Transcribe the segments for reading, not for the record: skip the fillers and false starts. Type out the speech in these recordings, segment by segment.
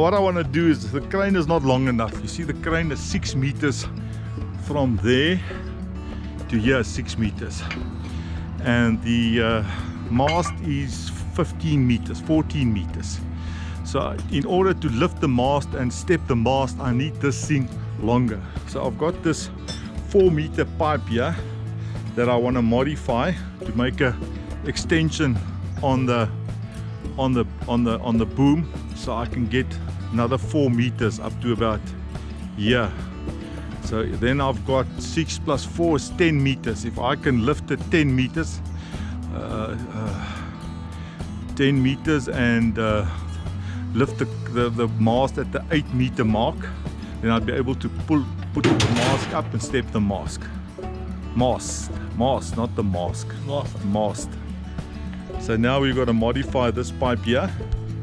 what I want to do is, the crane is not long enough. You see the crane is 6 meters from there to here, 6 meters. And the mast is 15 meters, 14 meters. So in order to lift the mast and step the mast, I need this thing longer. So I've got this 4-meter pipe here that I want to modify to make a extension on the boom, so I can get another 4 meters up to about here. So then I've got 6 plus 4 is 10 meters. If I can lift it 10 meters, 10 meters and lift the mast at the 8-meter mark, then I'll be able to put the mask up and step the mast, not the mask. Mast. So now we've got to modify this pipe here.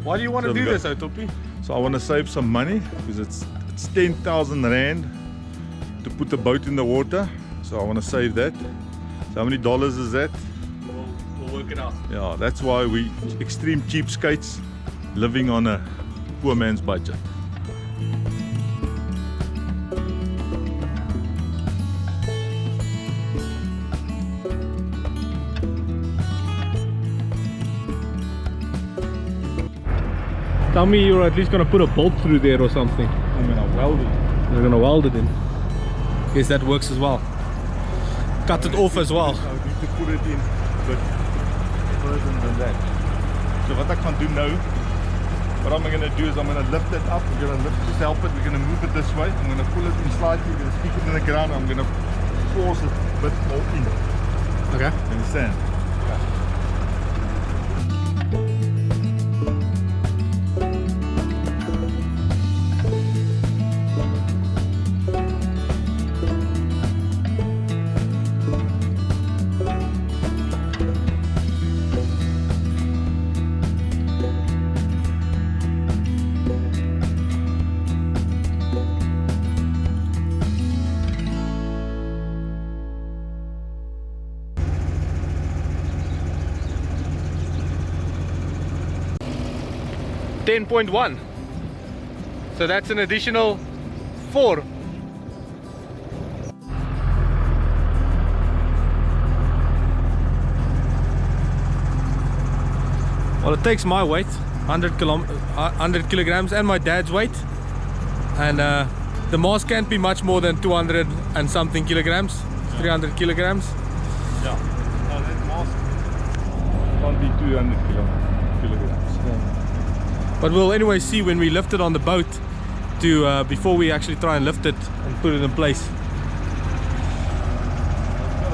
Why do you want to do this, Otopi? So I want to save some money because it's 10,000 rand to put the boat in the water. So I want to save that. So how many dollars is that? We'll work it out. Yeah, that's why we extreme cheapskates living on a poor man's budget. Tell me you're at least gonna put a bolt through there or something. I'm gonna weld it. You're gonna weld it in. Yes, that works as well. Cut it off as well. I need to put it in, but further than that. So what I can do now, what I'm gonna do is I'm gonna lift it up. We're gonna lift this, help it. We're gonna move it this way. I'm gonna pull it in slightly. We're gonna stick it in the ground. I'm gonna force it a bit more in. Okay. Understand? $10.1. So that's an additional 4. Well, it takes my weight, 100 kilograms, and my dad's weight, and the mast can't be much more than 200 and something kilograms, 300 kilograms. Yeah. No, that mast can't be 200 kilograms. Yeah. But we'll anyway see when we lift it on the boat to before we actually try and lift it and put it in place.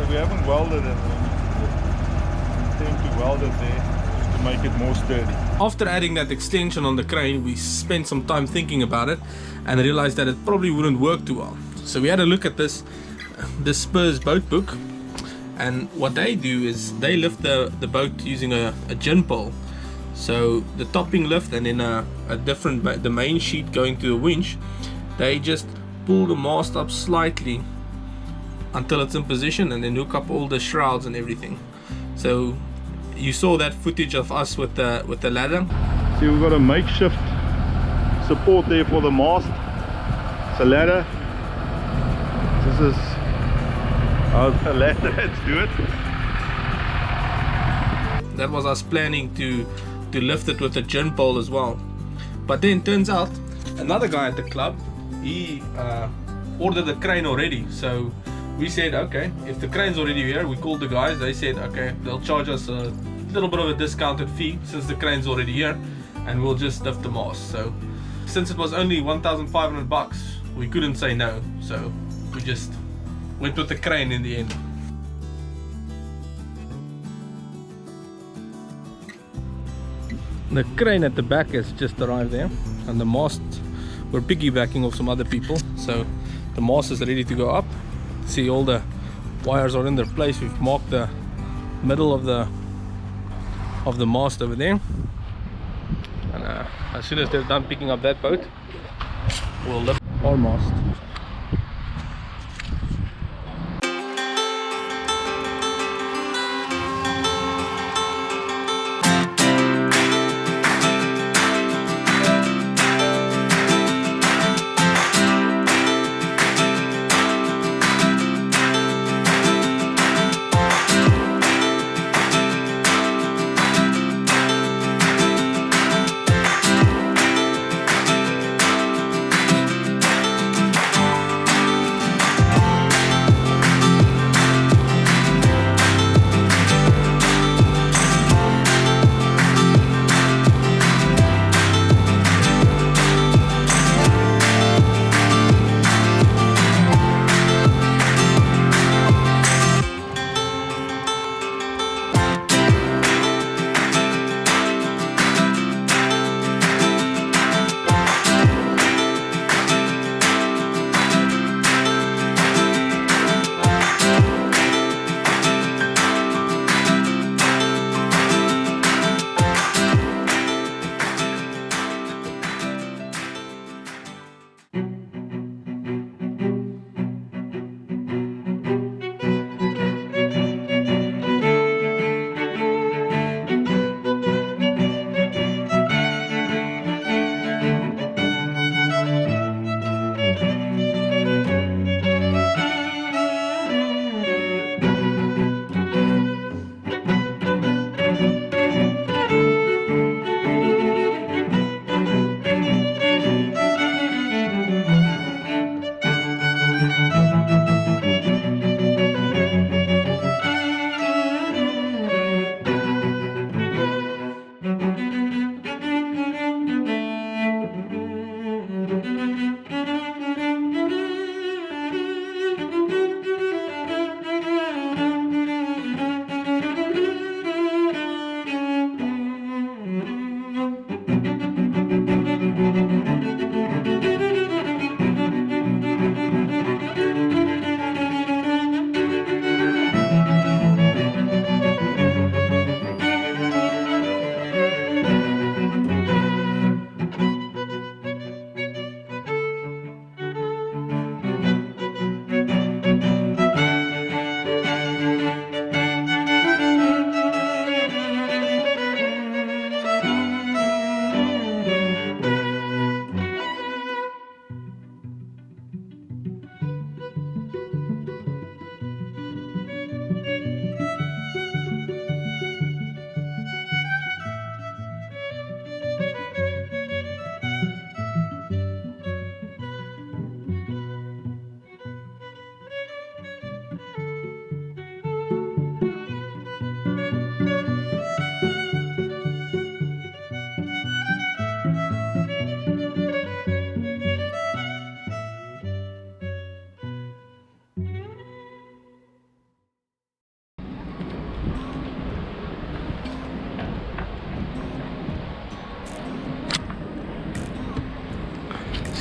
We haven't welded it. We intend to weld it there just to make it more sturdy. After adding that extension on the crane, we spent some time thinking about it and realized that it probably wouldn't work too well. So we had a look at this Spurs boat book, and what they do is they lift the boat using a gin pole. So the topping lift, and then the main sheet going to the winch, they just pull the mast up slightly until it's in position and then hook up all the shrouds and everything. So you saw that footage of us with the ladder. See, we've got a makeshift support there for the mast. It's a ladder. This is how the ladder had to do it. That was us planning to lift it with a gin pole as well. But then turns out another guy at the club, he ordered the crane already. So we said, okay, if the crane's already here, we called the guys. They said, okay, they'll charge us a little bit of a discounted fee since the crane's already here, and we'll just lift the mast. So since it was only 1,500 bucks, we couldn't say no. So we just went with the crane in the end. The crane at the back has just arrived there, and the mast, we're piggybacking off some other people. So the mast is ready to go up. See, all the wires are in their place. We've marked the middle of the mast over there, and as soon as they're done picking up that boat, we'll lift our mast.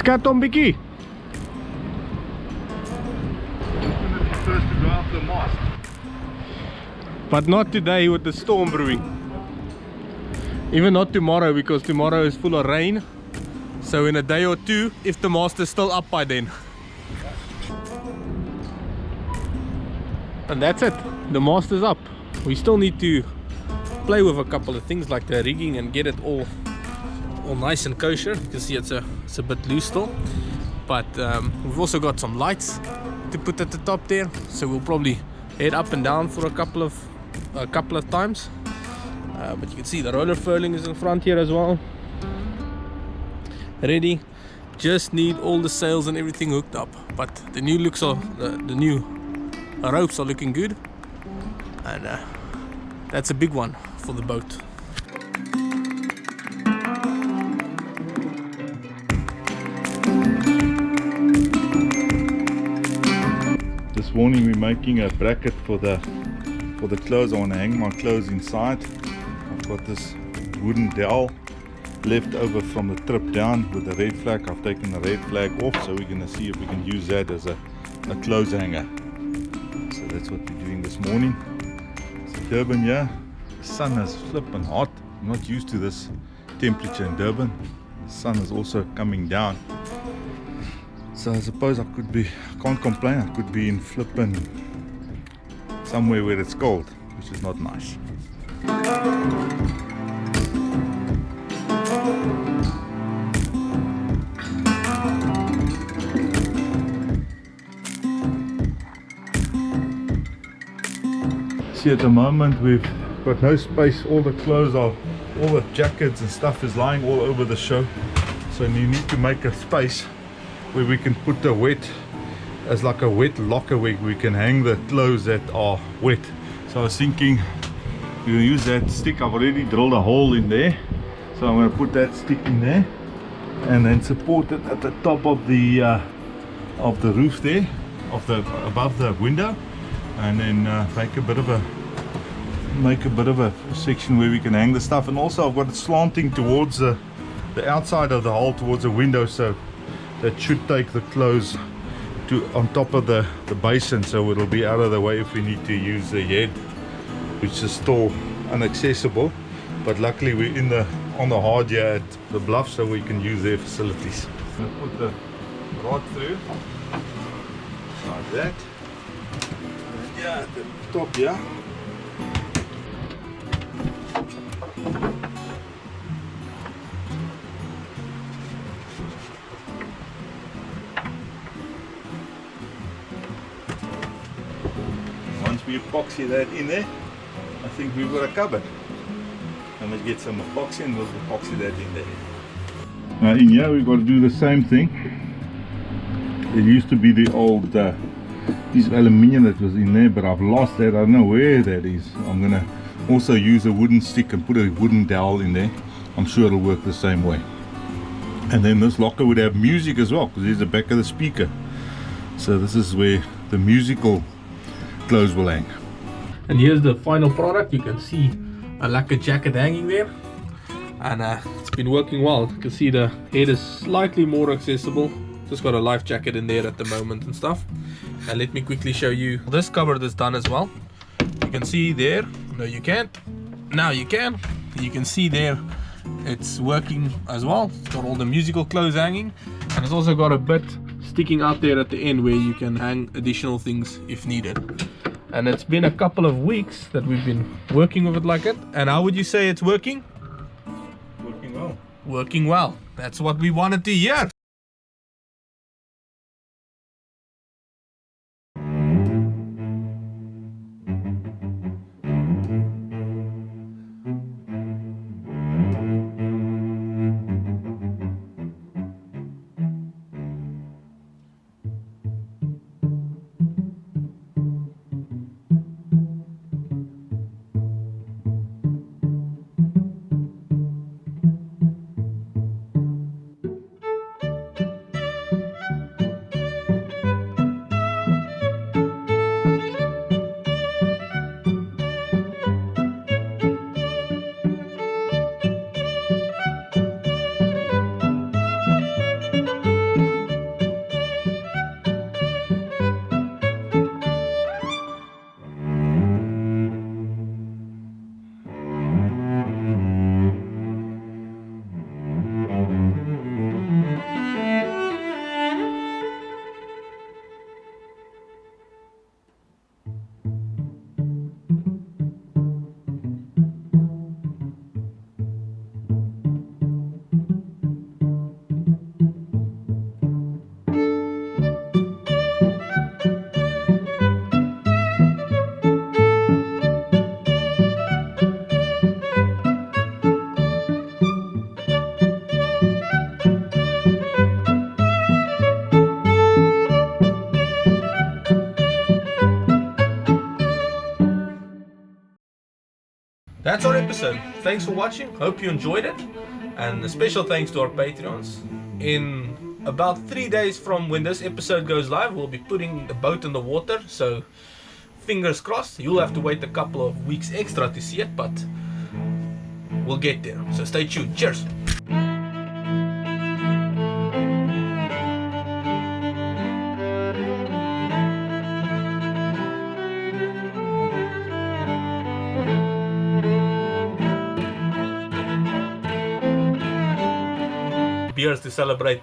Skat on Bikkie. Definitely first to go off the mast. But not today with the storm brewing. Even not tomorrow, because tomorrow is full of rain. So in a day or two, if the mast is still up by then. And that's it. The mast is up. We still need to play with a couple of things like the rigging and get it all nice and kosher. You can see it's a bit loose still. But we've also got some lights to put at the top there. So we'll probably head up and down for a couple of times. But you can see the roller furling is in front here as well. Ready. Just need all the sails and everything hooked up. But the new looks are the new ropes are looking good, and that's a big one for the boat. This morning we're making a bracket for the clothes. I want to hang my clothes inside. I've got this wooden dowel left over from the trip down with the red flag. I've taken the red flag off, so we're going to see if we can use that as a clothes hanger. So that's what we're doing this morning. So Durban, yeah, the sun is flipping hot. I'm not used to this temperature in Durban. The sun is also coming down. So I suppose I can't complain. I could be in flipping somewhere where it's cold, which is not nice. See, at the moment we've got no space. All the clothes all the jackets and stuff is lying all over the show. So you need to make a space where we can put the wet, as like a wet locker where we can hang the clothes that are wet. So I was thinking we're gonna use that stick. I've already drilled a hole in there, so I'm gonna put that stick in there and then support it at the top of the roof there, above the window, and then make a bit of a section where we can hang the stuff. And also I've got it slanting towards the outside of the hole, towards the window, so that should take the clothes to on top of the basin, so it'll be out of the way if we need to use the head, which is still inaccessible. But luckily we're on the hard here at the bluff, so we can use their facilities. So put the rod through like that. And yeah, at the top here. Once we epoxy that in there, I think we've got a cupboard. And let's get some epoxy and we'll epoxy that in there. Now in here we've got to do the same thing. It used to be the old piece of aluminium that was in there, but I've lost that. I don't know where that is. I'm gonna also use a wooden stick and put a wooden dowel in there. I'm sure it'll work the same way. And then this locker would have music as well, because there's the back of the speaker. So this is where the musical clothes will hang. And here's the final product. You can see a lacquer jacket hanging there, and it's been working well. You can see the head is slightly more accessible. Just got a life jacket in there at the moment and stuff. And let me quickly show you this cupboard is done as well. You can see there, no you can't, now you can. You can see there it's working as well. It's got all the musical clothes hanging, and it's also got a bit sticking out there at the end where you can hang additional things if needed. And it's been a couple of weeks that we've been working with it like it. And how would you say it's working? Working well. Working well. That's what we wanted to hear. That's our episode. Thanks for watching. Hope you enjoyed it. And a special thanks to our Patreons. In about 3 days from when this episode goes live, we'll be putting the boat in the water. So fingers crossed. You'll have to wait a couple of weeks extra to see it, but we'll get there. So stay tuned. Cheers. Beers to celebrate